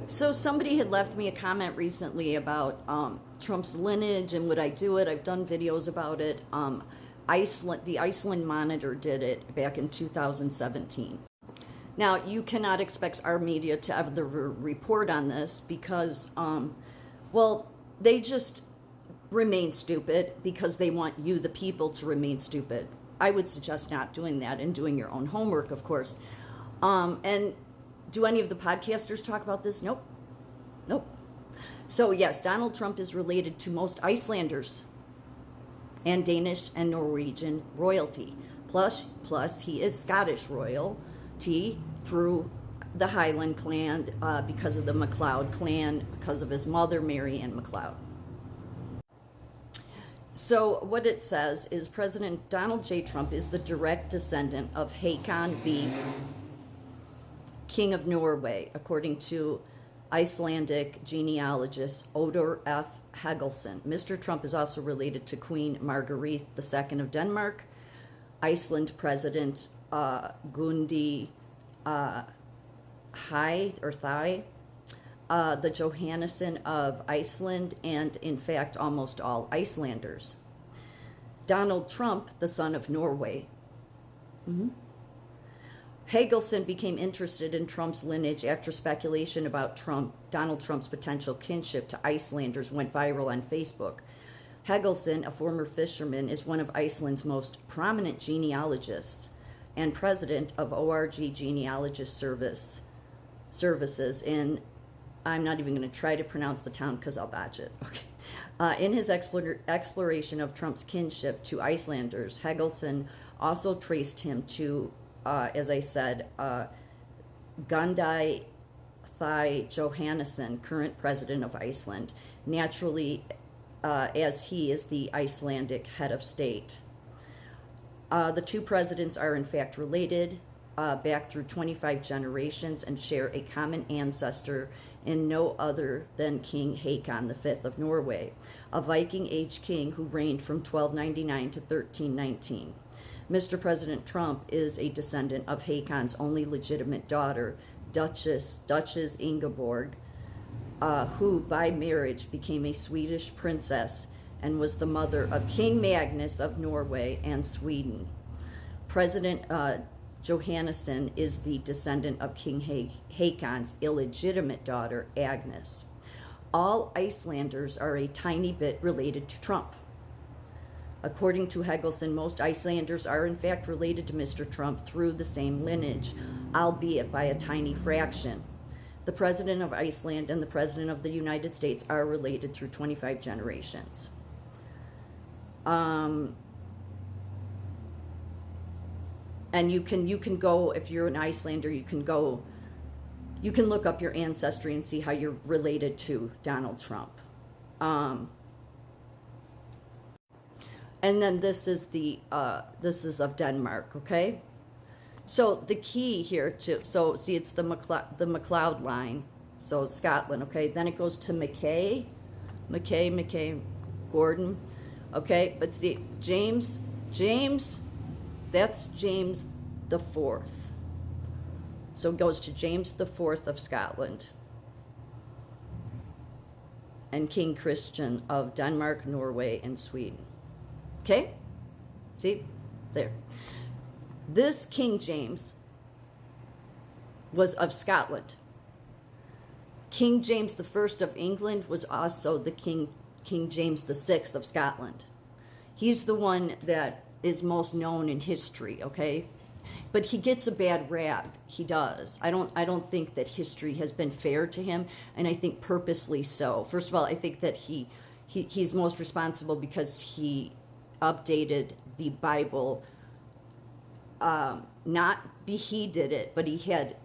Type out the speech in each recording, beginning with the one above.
So somebody had left me a comment recently about Trump's lineage and would I do it? I've done videos about it. The Iceland Monitor did it back in 2017. Now, you cannot expect our media to ever report on this because, well, they just remain stupid because they want you, the people, to remain stupid. I would suggest not doing that and doing your own homework, of course. And do any of the podcasters talk about this? Nope. Nope. So, yes, Donald Trump is related to most Icelanders and Danish and Norwegian royalty. Plus, he is Scottish royalty through the Highland clan because of the MacLeod clan, because of his mother, Mary Ann MacLeod. So what it says is President Donald J. Trump is the direct descendant of Haakon V, King of Norway, according to Icelandic genealogist Odor F. Helgason. Mr. Trump is also related to Queen Margrethe II of Denmark, Iceland President Gundi Thai, the Johannesson of Iceland, and in fact almost all Icelanders. Donald Trump, the son of Norway. Helgason became interested in Trump's lineage after speculation about Donald Trump's potential kinship to Icelanders went viral on Facebook. Helgason, a former fisherman, is one of Iceland's most prominent genealogists and president of ORG Genealogist Services in, I'm not even going to try to pronounce the town because I'll botch it. Okay. In his exploration of Trump's kinship to Icelanders, Helgason also traced him to, as I said, Gundi Thai Johannesson, current president of Iceland, naturally, as he is the Icelandic head of state. The two presidents are in fact related back through 25 generations and share a common ancestor in no other than King Haakon V of Norway, a Viking Age king who reigned from 1299 to 1319. Mr. President Trump is a descendant of Haakon's only legitimate daughter, Duchess Ingeborg, who by marriage became a Swedish princess and was the mother of King Magnus of Norway and Sweden. President Johannesson is the descendant of King Haakon's illegitimate daughter, Agnes. All Icelanders are a tiny bit related to Trump. According to Helgason, most Icelanders are in fact related to Mr. Trump through the same lineage, albeit by a tiny fraction. The President of Iceland and the President of the United States are related through 25 generations. And you can go, if you're an Icelander, you can look up your ancestry and see how you're related to Donald Trump. And then this is of Denmark, okay? So the key here see it's the MacLeod line, so Scotland, okay? Then it goes to Mackay, Gordon, okay? But see, James, that's James the Fourth. So it goes to James the Fourth of Scotland and King Christian of Denmark, Norway, and Sweden. Okay? See? There. This King James was of Scotland. King James the First of England was also the King James the Sixth of Scotland. He's the one that is most known in history, okay? But he gets a bad rap. He does. I don't think that history has been fair to him, and I think purposely so. First of all, I think that he's most responsible because he updated the Bible. He did it, but he had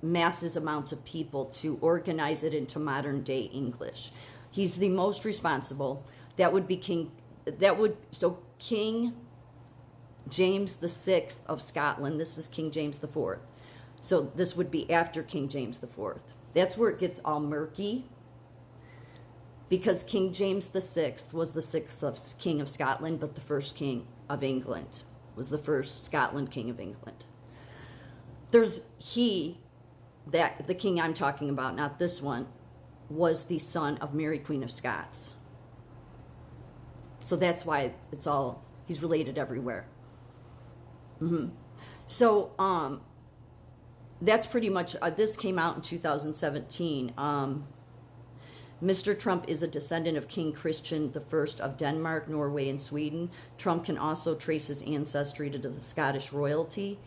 masses amounts of people to organize it into modern day English. He's the most responsible. That would be King James the Sixth of Scotland. This is King James the Fourth. So this would be after King James the Fourth. That's where it gets all murky, because King James the Sixth was the sixth king of Scotland, but the first king of England was the first Scotland king of England. that the king I'm talking about, not this one, was the son of Mary Queen of Scots. So that's why he's related everywhere. So that's pretty much, this came out in 2017. Mr. Trump is a descendant of King Christian I of Denmark, Norway, and Sweden. Trump can also trace his ancestry to the Scottish royalty.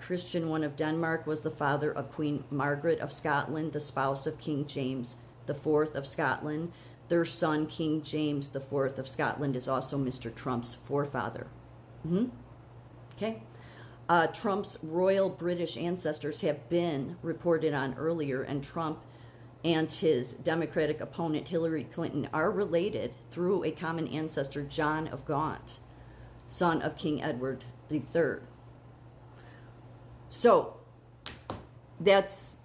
Christian I of Denmark was the father of Queen Margaret of Scotland, the spouse of King James IV of Scotland. Their son, King James IV of Scotland, is also Mr. Trump's forefather. Okay. Trump's royal British ancestors have been reported on earlier, and Trump and his Democratic opponent Hillary Clinton are related through a common ancestor, John of Gaunt, son of King Edward III. So that's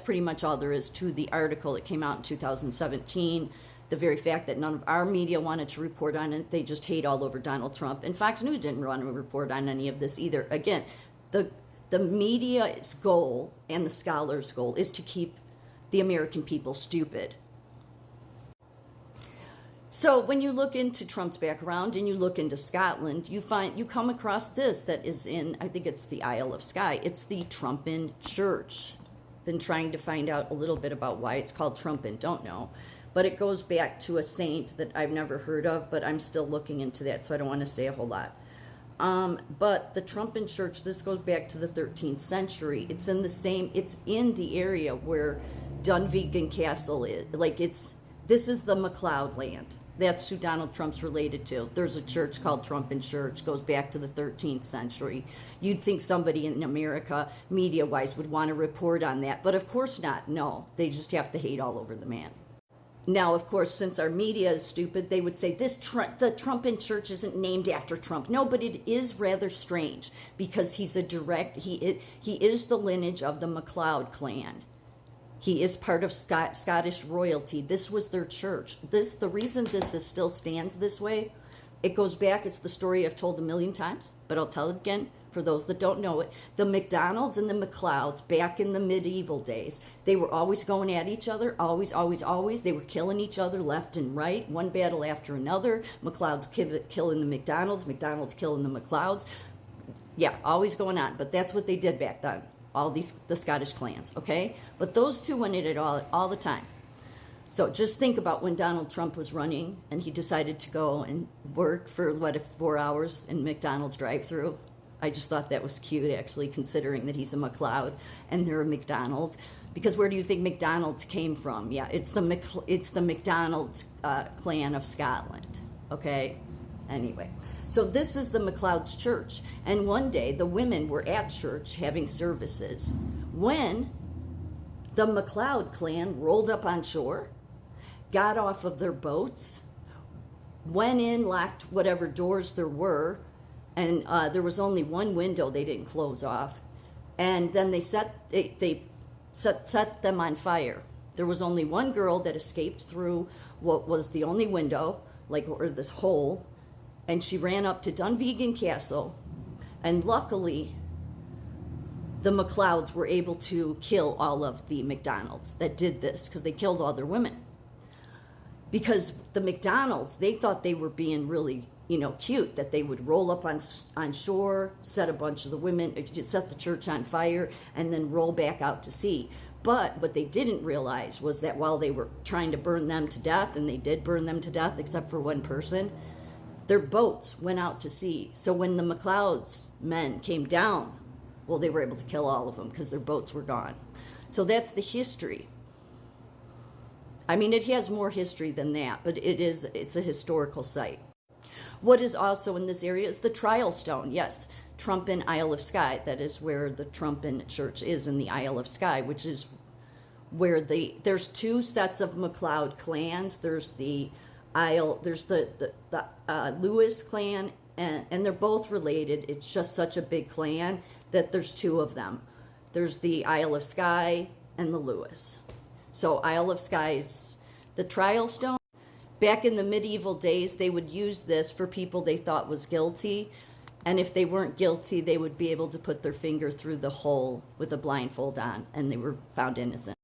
pretty much all there is to the article. It came out in 2017. The very fact that none of our media wanted to report on it, they just hate all over Donald Trump. And Fox News didn't want to report on any of this either. Again, the media's goal and the scholars' goal is to keep the American people stupid. So when you look into Trump's background and you look into Scotland, you come across this that is in, I think it's the Isle of Skye. It's the Trumpin Church. Been trying to find out a little bit about why it's called Trumpin, don't know. But it goes back to a saint that I've never heard of, but I'm still looking into that, so I don't want to say a whole lot. But the Trumpin Church, this goes back to the 13th century. It's in the area where Dunvegan Castle is. This is the MacLeod land. That's who Donald Trump's related to. There's a church called Trumpin Church, goes back to the 13th century. You'd think somebody in America, media-wise, would want to report on that, but of course not. No, they just have to hate all over the man. Now, of course, since our media is stupid, they would say the Trumpin Church isn't named after Trump. No, but it is rather strange because he is the lineage of the MacLeod clan. He is part of Scottish royalty. This was their church. The reason this still stands this way, it goes back, it's the story I've told a million times, but I'll tell it again for those that don't know it. The MacDonalds and the MacLeods, back in the medieval days, they were always going at each other, always. They were killing each other left and right, one battle after another. MacLeods killing the MacDonalds, MacDonalds killing the MacLeods. Yeah, always going on, but that's what they did back then. The Scottish clans, okay? But those two went at it all the time. So just think about when Donald Trump was running and he decided to go and work for, 4 hours in McDonald's drive-thru. I just thought that was cute, actually, considering that he's a MacLeod and they're a McDonald. Because where do you think McDonald's came from? Yeah, it's the McDonald's clan of Scotland, okay? Anyway, so this is the MacLeod's church. And one day, the women were at church having services when the MacLeod clan rolled up on shore, got off of their boats, went in, locked whatever doors there were, and there was only one window they didn't close off. And then they set them on fire. There was only one girl that escaped through what was the only window, or this hole, and she ran up to Dunvegan Castle, and luckily the MacLeods were able to kill all of the MacDonalds that did this, because they killed all their women. Because the MacDonalds, they thought they were being really, cute, that they would roll up on shore, set a bunch of the women, set the church on fire, and then roll back out to sea. But what they didn't realize was that while they were trying to burn them to death, and they did burn them to death except for one person, their boats went out to sea. So when the MacLeod's men came down, well, they were able to kill all of them because their boats were gone. So that's the history. I mean, it has more history than that, but it's a historical site. What is also in this area is the trial stone. Yes, Trumpin Isle of Skye. That is where the Trumpin Church is, in the Isle of Skye, which is where there's two sets of MacLeod clans. There's the Lewis clan, and they're both related. It's just such a big clan that there's two of them. There's the Isle of Skye and the Lewis. So Isle of Skye is the trial stone. Back in the medieval days, they would use this for people they thought was guilty. And if they weren't guilty, they would be able to put their finger through the hole with a blindfold on, and they were found innocent.